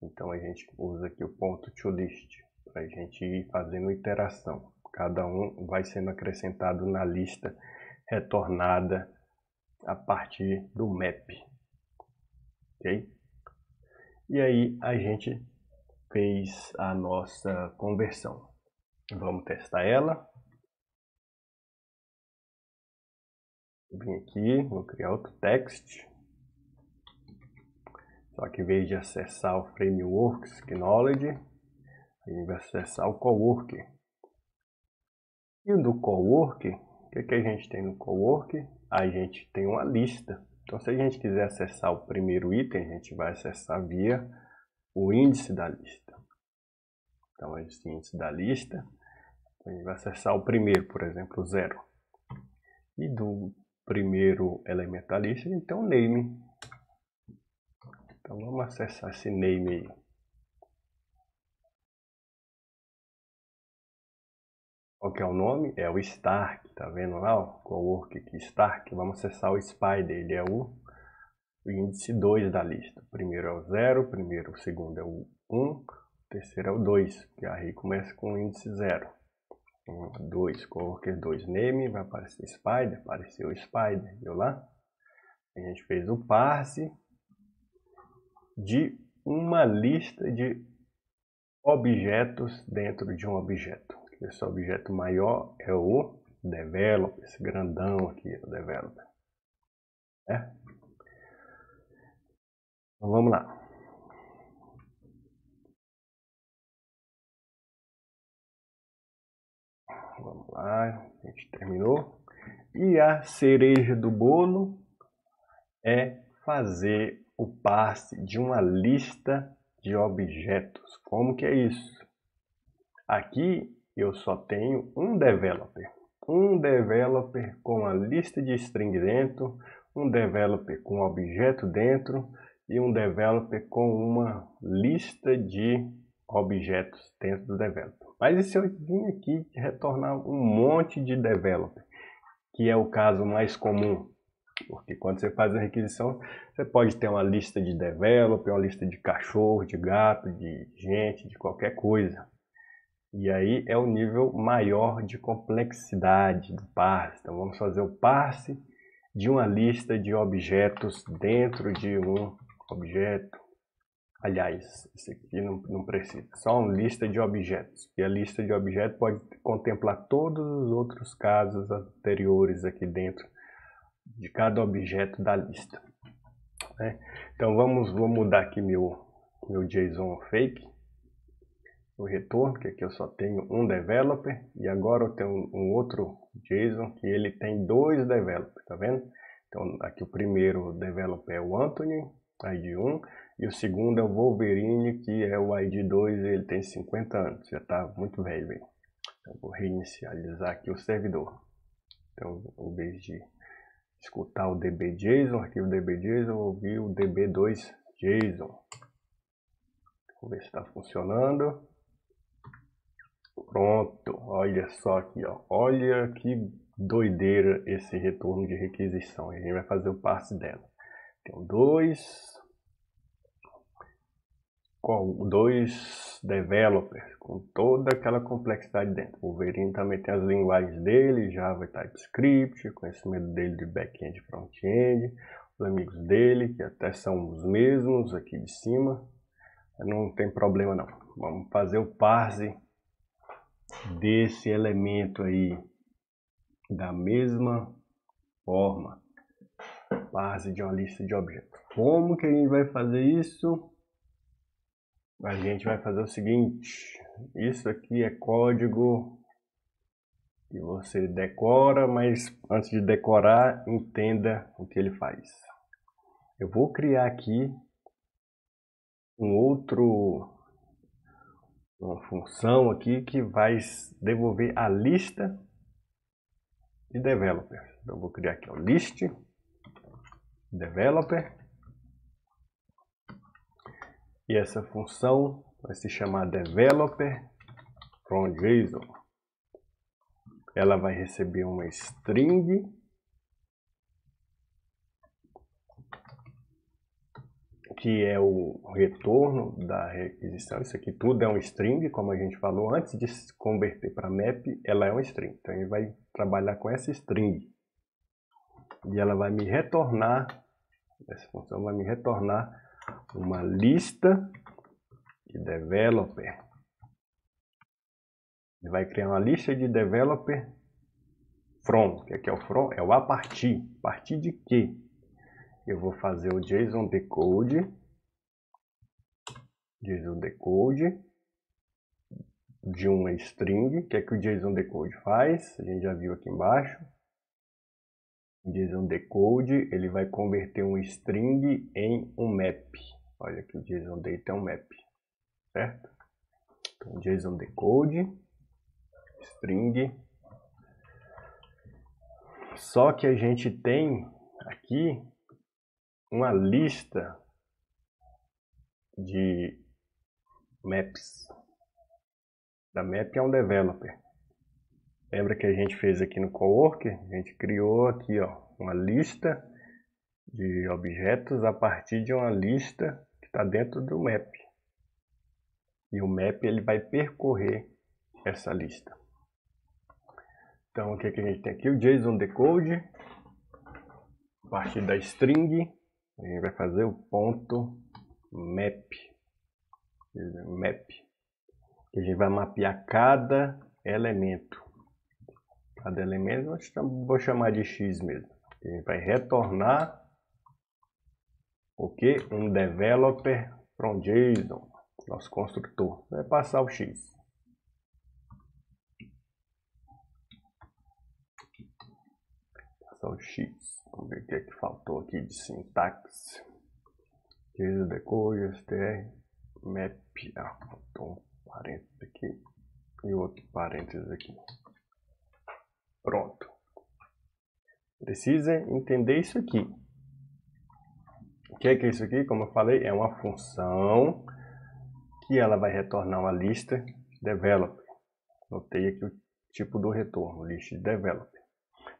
Então a gente usa aqui o ponto toList para a gente ir fazendo iteração. Cada um vai sendo acrescentado na lista retornada a partir do map. Ok? E aí a gente fez a nossa conversão. Vamos testar ela. Vim aqui, vou criar outro text. Só que em vez de acessar o frameworks Knowledge, a gente vai acessar o coworker. E o do coworker, o que a gente tem no coworker? A gente tem uma lista. Então, se a gente quiser acessar o primeiro item, a gente vai acessar via o índice da lista. Então, esse índice da lista, a gente vai acessar o primeiro, por exemplo, 0. E do primeiro elemento da lista, a gente tem um name. Então, vamos acessar esse name aí. Qual que é o nome? É o Stark, tá vendo lá? O coworker aqui, Stark. Vamos acessar o Spider, ele é o índice 2 da lista. O primeiro é o 0, o segundo é o 1, o terceiro é o 2, que aí começa com o índice 0. 1, 2, coworker 2, name, vai aparecer Spider, apareceu o Spider, viu lá? A gente fez o parse de uma lista de objetos dentro de um objeto. Esse objeto maior é o developer, esse grandão aqui, o developer. Então vamos lá. Vamos lá, a gente terminou. E a cereja do bolo é fazer o parse de uma lista de objetos. Como que é isso? Aqui eu só tenho um developer com a lista de string dentro, um developer com objeto dentro e um developer com uma lista de objetos dentro do developer. Mas e se eu vim aqui retornar um monte de developer, que é o caso mais comum? Porque quando você faz a requisição, você pode ter uma lista de developer, uma lista de cachorro, de gato, de gente, de qualquer coisa. E aí é o nível maior de complexidade do parse. Então vamos fazer o parse de uma lista de objetos dentro de um objeto. Aliás, esse aqui não precisa, só uma lista de objetos. E a lista de objetos pode contemplar todos os outros casos anteriores aqui dentro de cada objeto da lista. Então vou mudar aqui meu JSON fake, o retorno, que aqui eu só tenho um developer, e agora eu tenho um outro JSON que ele tem dois developers, tá vendo? Então aqui o primeiro developer é o Anthony, ID 1, e o segundo é o Wolverine, que é o ID 2, ele tem 50 anos, já está muito velho. Então vou reinicializar aqui o servidor. Então, em vez de escutar o db.json, arquivo db.json, eu ouvi o db2.json. Vamos ver se está funcionando. Pronto, olha só aqui, ó. Olha que doideira esse retorno de requisição. A gente vai fazer o parse dela. Tem dois developers com toda aquela complexidade dentro. O Wolverine também tem as linguagens dele, Java e TypeScript, conhecimento dele de back-end e front-end, os amigos dele, que até são os mesmos aqui de cima. Não tem problema não. Vamos fazer o parse desse elemento aí da mesma forma. Parse de uma lista de objetos. Como que a gente vai fazer isso? A gente vai fazer o seguinte, isso aqui é código que você decora, mas antes de decorar, entenda o que ele faz. Eu vou criar aqui uma função aqui que vai devolver a lista de developers. Então eu vou criar aqui o list developer. E essa função vai se chamar developer from JSON. Ela vai receber uma string que é o retorno da requisição. Isso aqui tudo é um string, como a gente falou, antes de se converter para map, ela é um string. Então a gente vai trabalhar com essa string. E ela vai me retornar, essa função vai me retornar uma lista de developer. Ele vai criar uma lista de developer from. O que é o from? É o a partir. A partir de quê? Eu vou fazer o JSON decode de uma string. O que é que o JSON decode faz? A gente já viu aqui embaixo. O JSON decode, ele vai converter um string em um map. Olha aqui, o JSON data é um map, certo? Então, JSON decode, string. Só que a gente tem aqui uma lista de maps. Da map é um developer. Lembra que a gente fez aqui no Coworker? A gente criou aqui, ó, uma lista de objetos a partir de uma lista que está dentro do map. E o map ele vai percorrer essa lista. Então o que a gente tem aqui? O JSON decode. A partir da string, a gente vai fazer o ponto map. Que a gente vai mapear cada elemento. Cada elemento vou chamar de X mesmo. A gente vai retornar o que? Um developer from JSON, nosso construtor. Vai passar o X. Passar o X. Vamos ver o que é que faltou aqui de sintaxe. JSON decode, str, map, botou um parênteses aqui e outro parênteses aqui. Pronto. Precisa entender isso aqui. O que é isso aqui? Como eu falei, é uma função que ela vai retornar uma lista developer. Notei aqui o tipo do retorno, list developer.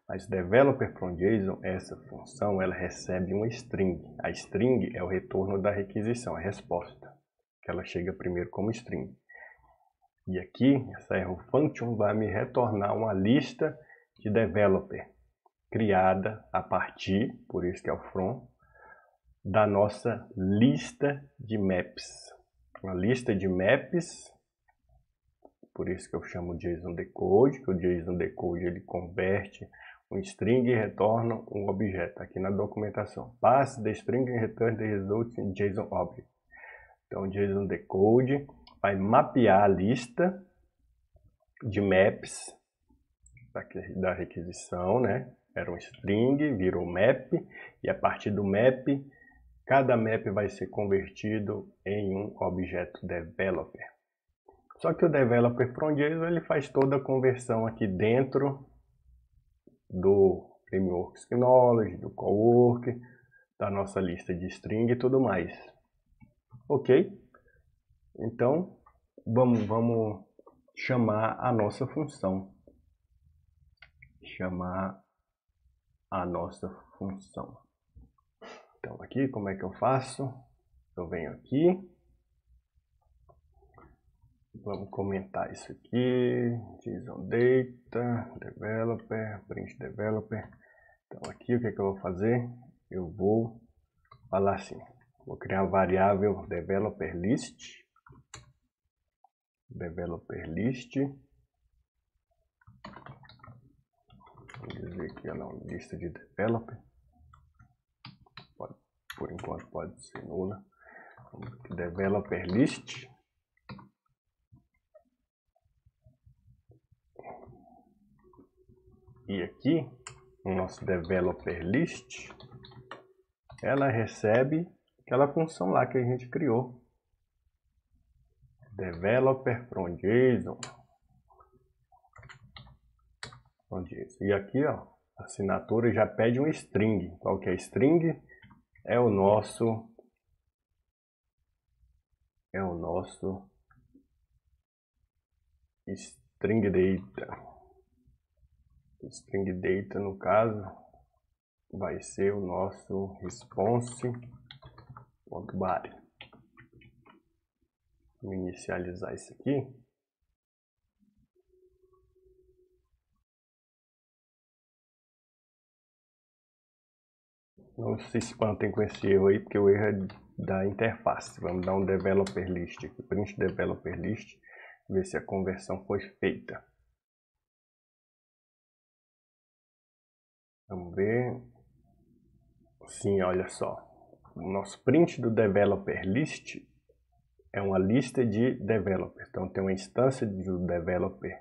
Mas developer from JSON, essa função, ela recebe uma string. A string é o retorno da requisição, a resposta, que ela chega primeiro como string. E aqui, essa erro function vai me retornar uma lista de developer, criada a partir, por isso que é o from, da nossa lista de maps. Uma lista de maps, por isso que eu chamo JSON decode, que o JSON decode ele converte um string e retorna um objeto. Aqui na documentação, pass the string and return the result in JSON object. Então, o JSON decode vai mapear a lista de maps da requisição, né? Era um string, virou map, e a partir do map, cada map vai ser convertido em um objeto developer. Só que o developer from JSON ele faz toda a conversão aqui dentro do framework Knowledge, do cowork, da nossa lista de string e tudo mais. Ok? Então, vamos chamar a nossa função. Então, aqui, como é que eu faço? Eu venho aqui. Vamos comentar isso aqui. JSON data, developer, print developer. Então, aqui o que eu vou fazer? Eu vou falar assim. Vou criar a variável developer list. Vou dizer que ela é uma lista de developer. Por enquanto pode ser nula. Developer list. E aqui, o nosso developer list, ela recebe aquela função lá que a gente criou. Developer from JSON. E aqui, ó, a assinatura já pede um string. Qual que é string? É o nosso string data. String data, no caso, vai ser o nosso response.body. Vou inicializar isso aqui. Não se espantem com esse erro aí, porque o erro é da interface. Vamos dar um developer list aqui, print developer list, ver se a conversão foi feita. Vamos ver. Sim, olha só. O nosso print do developer list é uma lista de developers. Então tem uma instância do developer,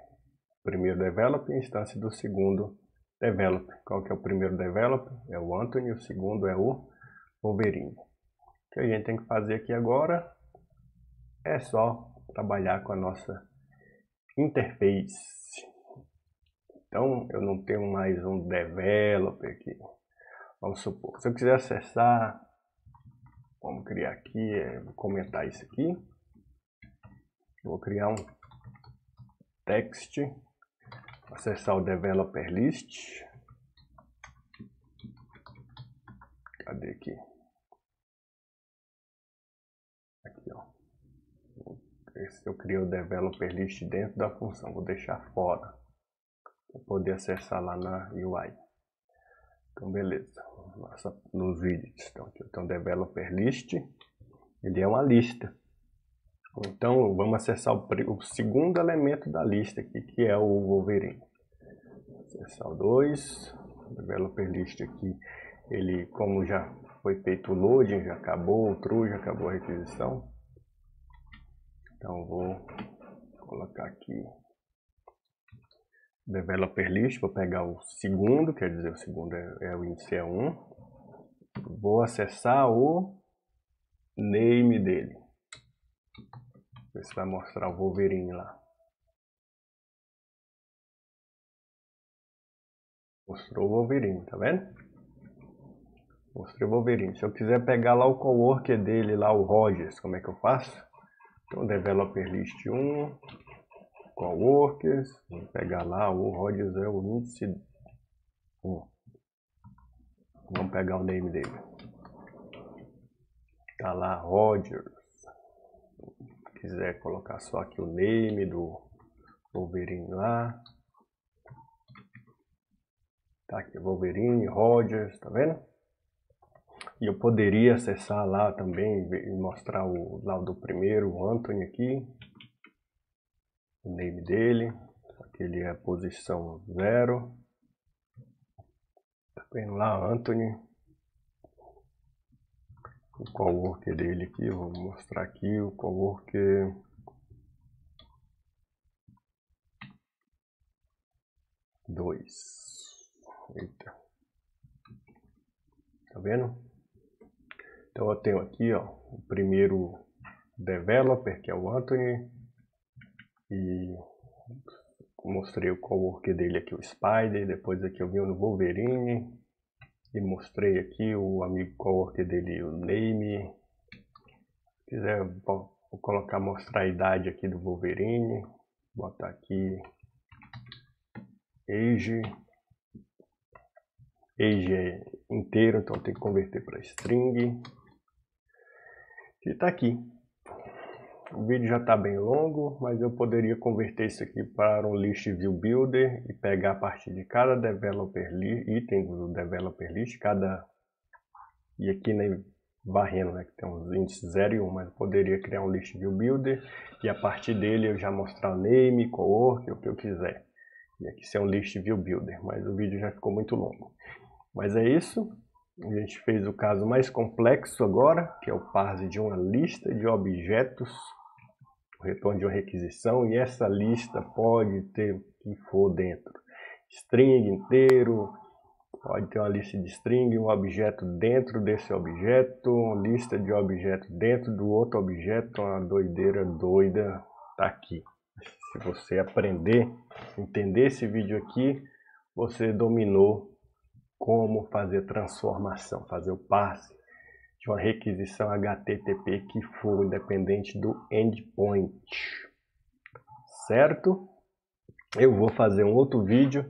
primeiro developer, e instância do segundo developer. Qual que é o primeiro developer? É o Anthony, o segundo é o Wolverine. O que a gente tem que fazer aqui agora é só trabalhar com a nossa interface. Então eu não tenho mais um developer aqui. Vamos supor, se eu quiser acessar, vamos criar aqui, vou comentar isso aqui. Vou criar um text, acessar o developer list. Cadê aqui? Aqui, ó. Eu criei o developer list dentro da função, vou deixar fora para poder acessar lá na UI. Então, beleza. Nos vídeos, então, aqui tem o developer list, ele é uma lista. Então, vamos acessar o segundo elemento da lista aqui, que é o Wolverine. Acessar o 2, developer list aqui, ele, como já foi feito o loading, já acabou o true, já acabou a requisição. Então, vou colocar aqui developer list, vou pegar o segundo, quer dizer, o segundo o índice é 1. Vou acessar o name dele. Ver se vai mostrar o Wolverine lá. Mostrou o Wolverine, tá vendo? Mostrei o Wolverine. Se eu quiser pegar lá o coworker dele, lá o Rogers, como é que eu faço? Então, developer list 1, coworkers, vou pegar lá, o Rogers é o índice 1. Vamos pegar o name dele. Tá lá, Rogers. Se quiser colocar só aqui o name do Wolverine lá. Tá aqui, Wolverine, Rogers, tá vendo? E eu poderia acessar lá também e mostrar o lá do primeiro, o Anthony aqui. O name dele. Aqui ele é a posição 0. Tá vendo lá, Anthony. O coworker dele aqui, eu vou mostrar aqui o coworker. Eita. Tá vendo? Então eu tenho aqui, ó, o primeiro developer, que é o Anthony. E mostrei o coworker dele aqui, o Spider. Depois aqui eu vim no Wolverine. E mostrei aqui o amigo coworker dele, o Name. Se quiser, vou colocar, mostrar a idade aqui do Wolverine. Botar aqui Age. Age é inteiro, então tem que converter para string. E tá aqui. O vídeo já está bem longo, mas eu poderia converter isso aqui para um list view builder e pegar a partir de cada developer item do developer list, e aqui varrendo, né, que tem uns índices 0 e 1, mas eu poderia criar um list view builder e a partir dele eu já mostrar o name, coworker, o que eu quiser. E aqui ser um list view builder, mas o vídeo já ficou muito longo. Mas é isso. A gente fez o caso mais complexo agora, que é o parse de uma lista de objetos, o retorno de uma requisição, e essa lista pode ter o que for dentro. String inteiro, pode ter uma lista de string, um objeto dentro desse objeto, uma lista de objetos dentro do outro objeto, uma doideira doida tá aqui. Se você aprender, entender esse vídeo aqui, você dominou como fazer transformação, fazer o parse de uma requisição HTTP que for independente do endpoint, certo? Eu vou fazer um outro vídeo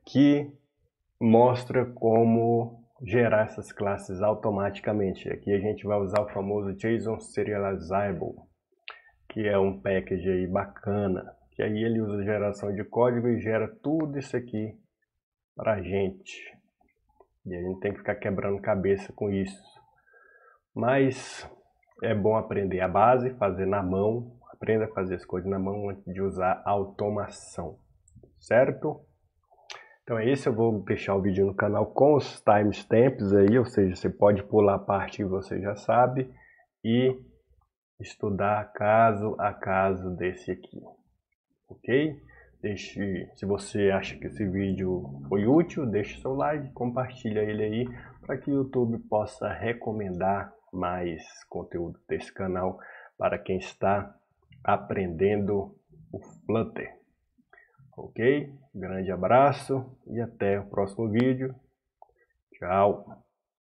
que mostra como gerar essas classes automaticamente. Aqui a gente vai usar o famoso JSON Serializable, que é um package aí bacana, que aí ele usa geração de código e gera tudo isso aqui pra gente. E a gente tem que ficar quebrando cabeça com isso. Mas é bom aprender a base, fazer na mão. Aprenda a fazer as coisas na mão antes de usar automação. Certo? Então é isso. Eu vou deixar o vídeo no canal com os timestamps aí. Ou seja, você pode pular a parte que você já sabe e estudar caso a caso desse aqui. Ok? Se você acha que esse vídeo foi útil, deixe seu like, compartilha ele aí para que o YouTube possa recomendar mais conteúdo desse canal para quem está aprendendo o Flutter. Ok? Grande abraço e até o próximo vídeo. Tchau!